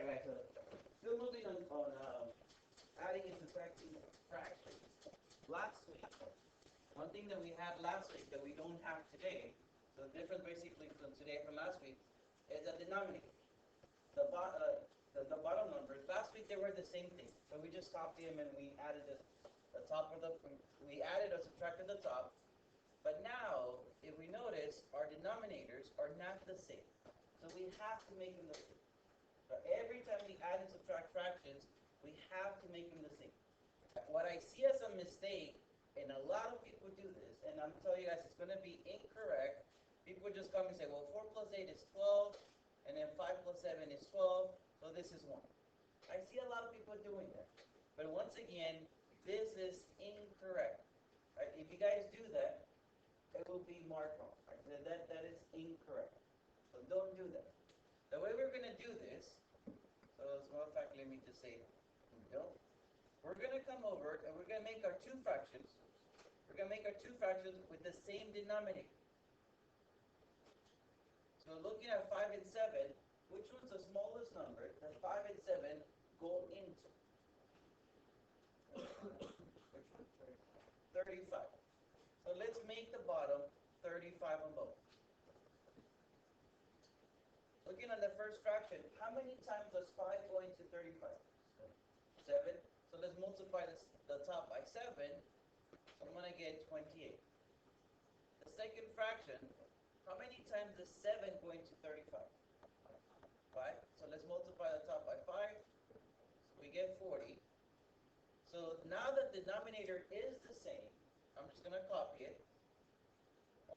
Alright guys, so still moving on adding and subtracting fractions. Last week, one thing that we had last week that we don't have today, so the difference basically from today from last week, is the denominator. The bottom numbers, last week they were the same thing, so we just copied them and we added the top of we added or subtracted the top. But now, if we notice, our denominators are not the same. So we have to make them the same. So every time we add and subtract fractions, we have to make them the same. What I see as a mistake, and a lot of people do this, and I'm telling you guys it's going to be incorrect. People just come and say, well, 4 plus 8 is 12, and then 5 plus 7 is 12, so this is 1. I see a lot of people doing that. But once again, this is incorrect. Right? If you guys do that, it will be marked wrong. Right? That is incorrect. So don't do that. The way we're going to do this, so as a matter of fact, let me just say, we're going to come over and we're going to make our two fractions. We're going to make our two fractions with the same denominator. So looking at 5 and 7, which one's the smallest number that 5 and 7 go into? Which one? 35. So let's make the bottom 35 on both. Looking at the first fraction, how many times does 5 go into 35? 7. So let's multiply the top by 7. So I'm going to get 28. The second fraction, how many times does 7 go into 35? 5. So let's multiply the top by 5. So we get 40. So now that the denominator is the same, I'm just going to copy it.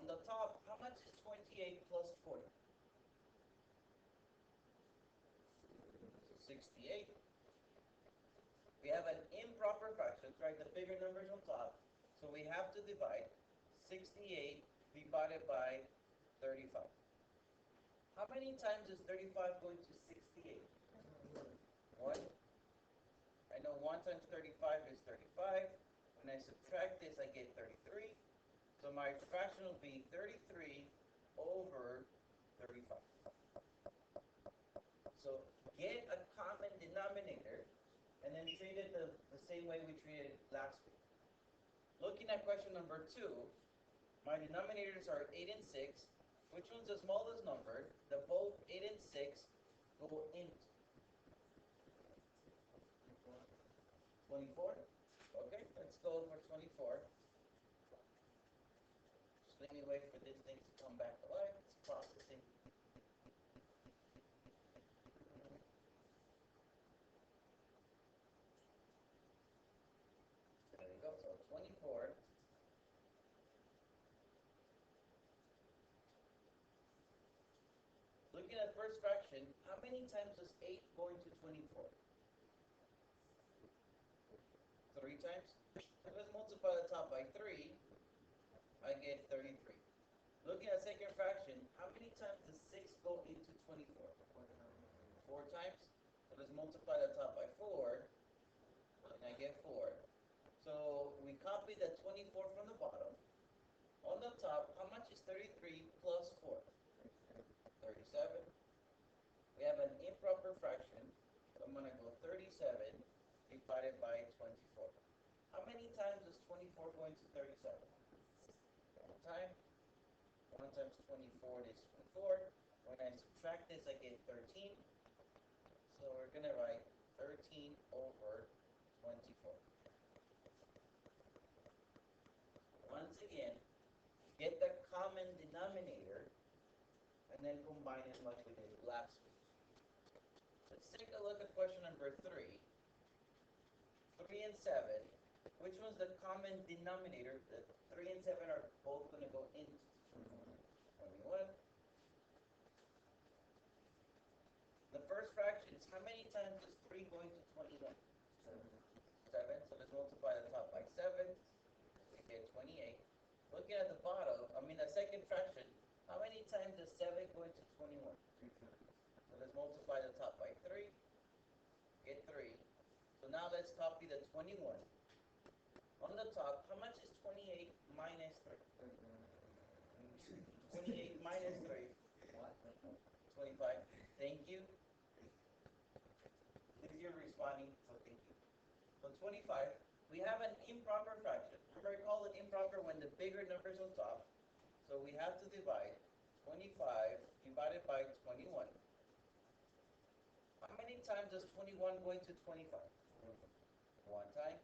On the top, how much is 28 plus 40? 68. We have an improper fraction, right? The bigger numbers on top. So we have to divide 68 divided by 35. How many times is 35 going to 68? 1. I know 1 times 35 is 35. When I subtract this, I get 33. So my fraction will be 33 over 35. So get a common denominator and then treat it the same way we treated it last week. Looking at question number 2, my denominators are 8 and 6. Which one's the smallest number that both 8 and 6 go into? 24? Okay, let's go for 24. Just let me wait for this thing to come back to life. It's processing. There we go, so 24. Looking at first fraction, how many times does 8 go into 24? 3 times. So let's multiply the top by 3. I get 33. Looking at second fraction, how many times does 6 go into 24? 4 times. So let's multiply the top by 4. And I get 4. So we copy the 24 from the bottom. On the top, how much is 33 plus 4? 37. We have an improper fraction. So I'm going to go 37 divided by 24. How many times does 24 go into 37? 1 time. 1 times 24 is 24. When I subtract this, I get 13. So we're going to write 13 over 24. Once again, get the common denominator and then combine it like we did last week. Let's take a look at question number 3. 3 and 7. Which one's the common denominator? The 3 and 7 are both going to go into 21. The first fraction is how many times is 3 going to 21? 7. So let's multiply the top by 7. We get 28. Looking at the bottom, the second fraction, how many times does 7 go into 21? 3 times. So let's multiply the top by 3. Get 3. So now let's copy the 21. On the top, how much is 28 minus 3? 28 minus 3. 25. Thank you. responding, so thank you. So 25, we have an improper fraction. Remember, I call it improper when the bigger number's on top. So we have to divide 25 divided by 21. How many times does 21 go into 25? One time.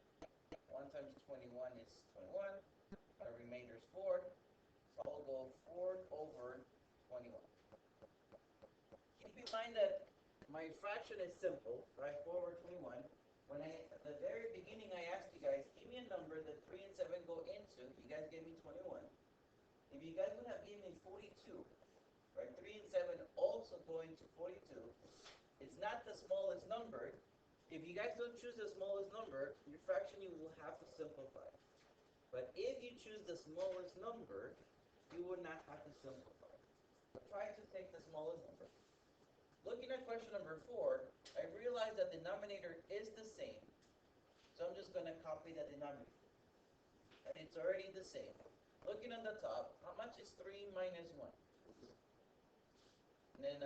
1 times 21 is 21. Our remainder is 4. So I'll go 4 over 21. Keep in mind that my fraction is simple, right? 4 over 21. When at the very beginning I asked you guys, give me a number that 3 and 7 go into. You guys gave me 21. If you guys would have given me 42, right? 3 and 7 also go into 42. It's not the smallest number. If you guys don't choose the smallest number, your fraction you will have to simplify. But if you choose the smallest number, you would not have to simplify. Try to take the smallest number. Looking at question number 4, I realize that the denominator is the same. So I'm just going to copy the denominator. And it's already the same. Looking on the top, how much is 3 minus 1? And then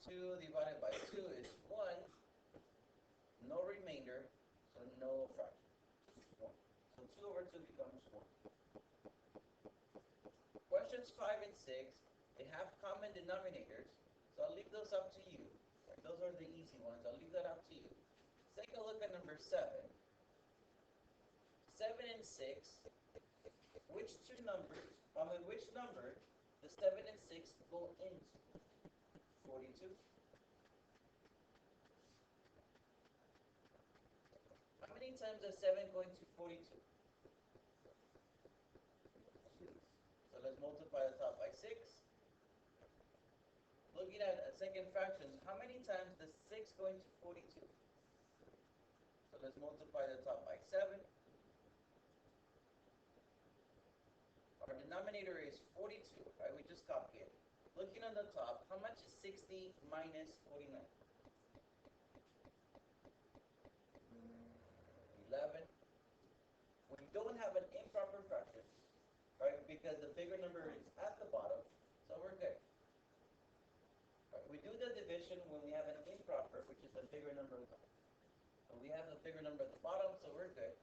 2 divided by 2 is 1. No remainder, so no fraction. 1. So 2 over 2 becomes 1. Questions 5 and 6, they have common denominators, so I'll leave those up to you. Right? Those are the easy ones. I'll leave that up to you. Let's take a look at number 7. 7 and 6, which number the 7 and 6 go into? 42. How many times does 7 go into 42? 2. So let's multiply the top by 6. Looking at second fractions, how many times does 6 go into 42? So let's multiply the top by 7. Our denominator is 42, right? We just copy it. Looking on the top, how much is 60 minus 49? 11. We don't have an improper fraction, right? Because the bigger number is at the bottom, so we're good. Right? We do the division when we have an improper, which is the bigger number at the top. So we have the bigger number at the bottom, so we're good.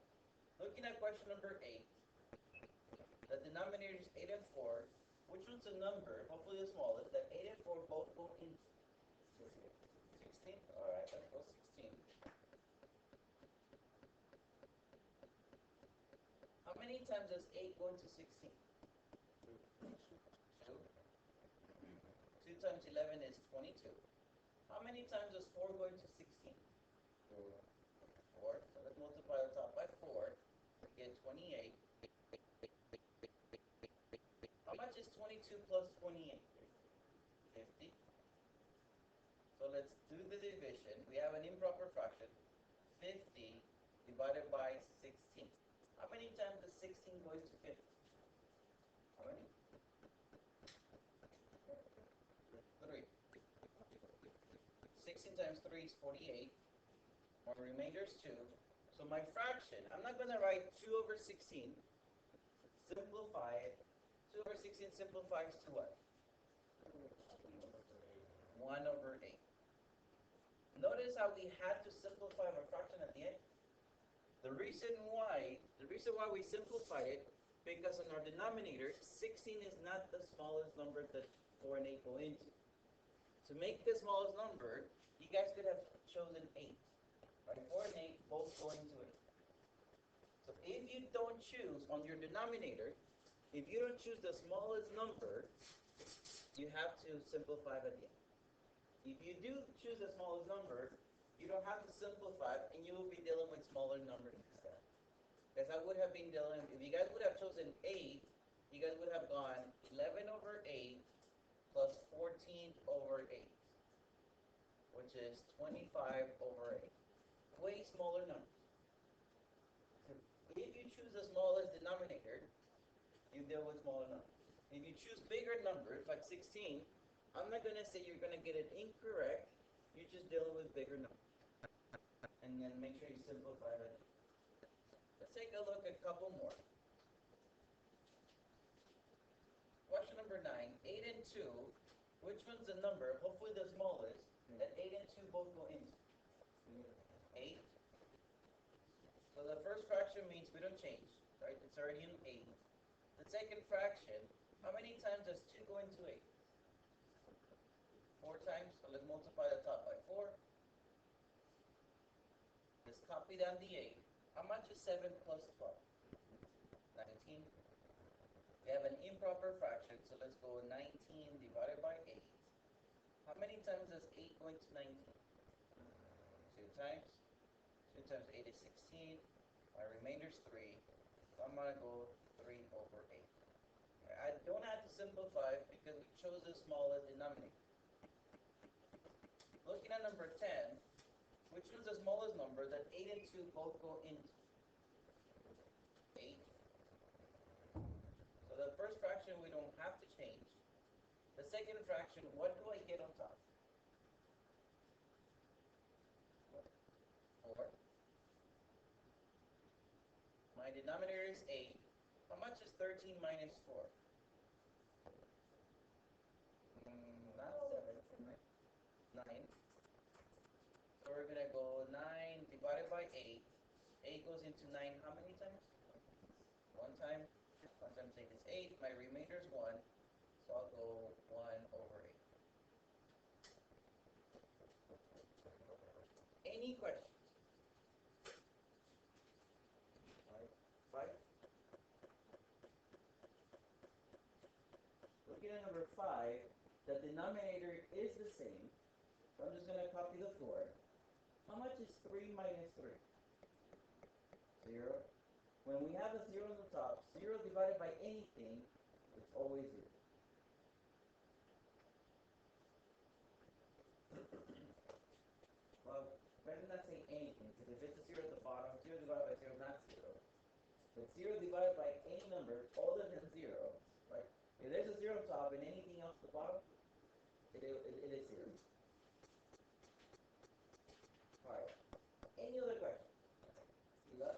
Looking at question number 8, the denominator is 8 and 4. Which one's a number, hopefully the smallest, that 8 and 4 both go into? 16? Alright, let's go 16. How many times does 8 go into 16? 2. 2 times 11 is 22. How many times does 4 go into 16? 4. So let's multiply the top by 4 to get 28. How much is 22 plus 28? 50. So let's do the division. We have an improper fraction. 50 divided by 16. How many times does 16 go into 50? How many? 3. 16 times 3 is 48. Our remainder is 2. So my fraction, I'm not going to write 2 over 16. Simplify it. 2 over 16 simplifies to what? 1 over 8. Notice how we had to simplify our fraction at the end. The reason why we simplify it, because in our denominator, 16 is not the smallest number that 4 and 8 go into. To make the smallest number, you guys could have chosen 8. Right? 4 and 8 both go into 8. So if you don't choose on your denominator, if you don't choose the smallest number, you have to simplify at the end. If you do choose the smallest number, you don't have to simplify, and you will be dealing with smaller numbers instead. Because I would have been dealing, if you guys would have chosen 8, you guys would have gone 11 over 8 plus 14 over 8, which is 25 over 8. Way smaller numbers. If you choose the smallest denominator, you deal with smaller numbers. If you choose bigger numbers, like 16, I'm not going to say you're going to get it incorrect. You're just dealing with bigger numbers. And then make sure you simplify it. Let's take a look at a couple more. Question number 9, 8 and 2. Which one's the number, hopefully the smallest, that 8 and 2 both go into? 8 So the first fraction means we don't change, right? It's already in 8. The second fraction, how many times does 2 go into 8? 4 times, so let's multiply the top by 4. Let's copy down the 8. How much is 7 plus 12? 19. We have an improper fraction, so let's go 19 divided by 8. How many times does 8 go into 19? 2 times. 2 times 8 is 16. My remainder is 3. So I'm going to go 3 over 8. I don't have to simplify because we chose the smallest denominator. Looking at number 10, which one's the smallest number that 8 and 2 both go into? 8. So the first fraction we don't have to change. The second fraction, what do I get on top? 4. My denominator is 8. How much is 13 minus 4? Not 7. 9. So we're going to go 9 divided by 8. 8 goes into 9 how many times? 1 time. 1 times 8 is 8. My remainder is 1. So I'll go 1 over 8. Any questions? 5? Looking at number 5, the denominator is the same. So I'm just going to copy the 4. How much is 3 minus 3? 0. When we have a 0 on the top, 0 divided by anything, it's always 0. Well, better not say anything, because if it's a 0 at the bottom, 0 divided by 0 is not 0. But 0 divided by any number other than 0, right? If there's a 0 on top and anything else at the bottom, it is 0. Alright. Any other questions? 11?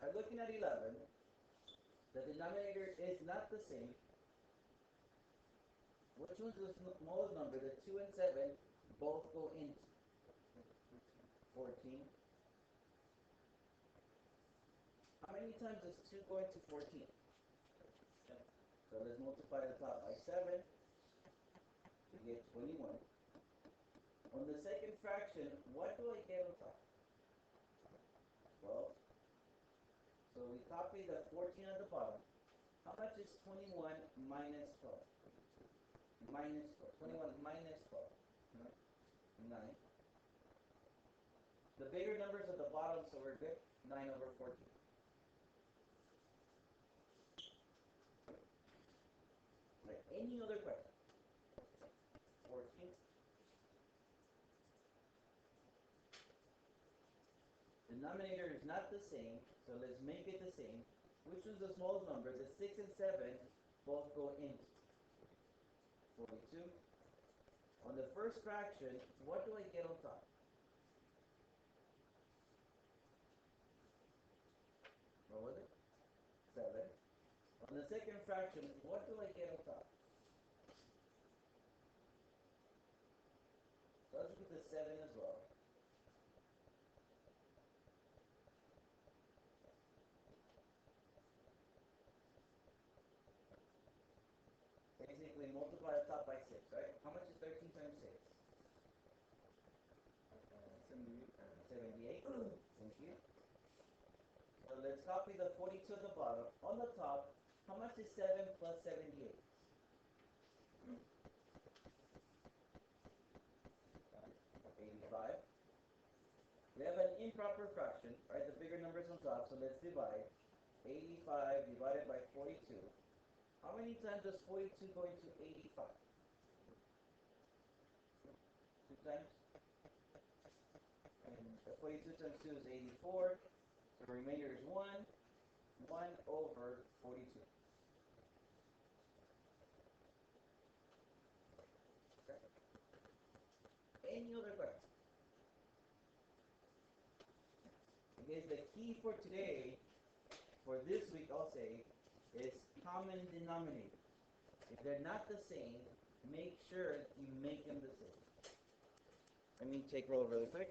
I'm looking at 11. The denominator is not the same. Which one's the smallest number? The 2 and 7 both go into 14. How many times does 2 go into 14? So let's multiply the top by 7 to get 21. On the second fraction, what do I get on top? 12. So we copy the 14 at the bottom. How much is 21 minus 12? Minus 12. 21 minus 12. 9. The bigger numbers at the bottom, so we're good. 9 over 14. Right. Any other question? 14. Denominator is not the same, so let's make it the same. Which is the smallest number? The 6 and 7 both go into 42. On the first fraction, what do I get on top? What was it? 7. On the second fraction, what do I get on top? So let's put the 7 as well. Basically, multiply the top by 6, right? How much is 13 times 6? 78. Thank you. So let's copy the 42 at the bottom. On the top, how much is 7 plus 78? 85. We have an improper fraction, right? The bigger number is on top, so let's divide. 85 divided by 42. How many times does 42 go into 85? 2 times. And 42 times 2 is 84. So the remainder is 1. 1 over 42. Okay. Any other questions? Because the key for today, for this week I'll say, is common denominator. If they're not the same, make sure you make them the same. Let me take roll really quick.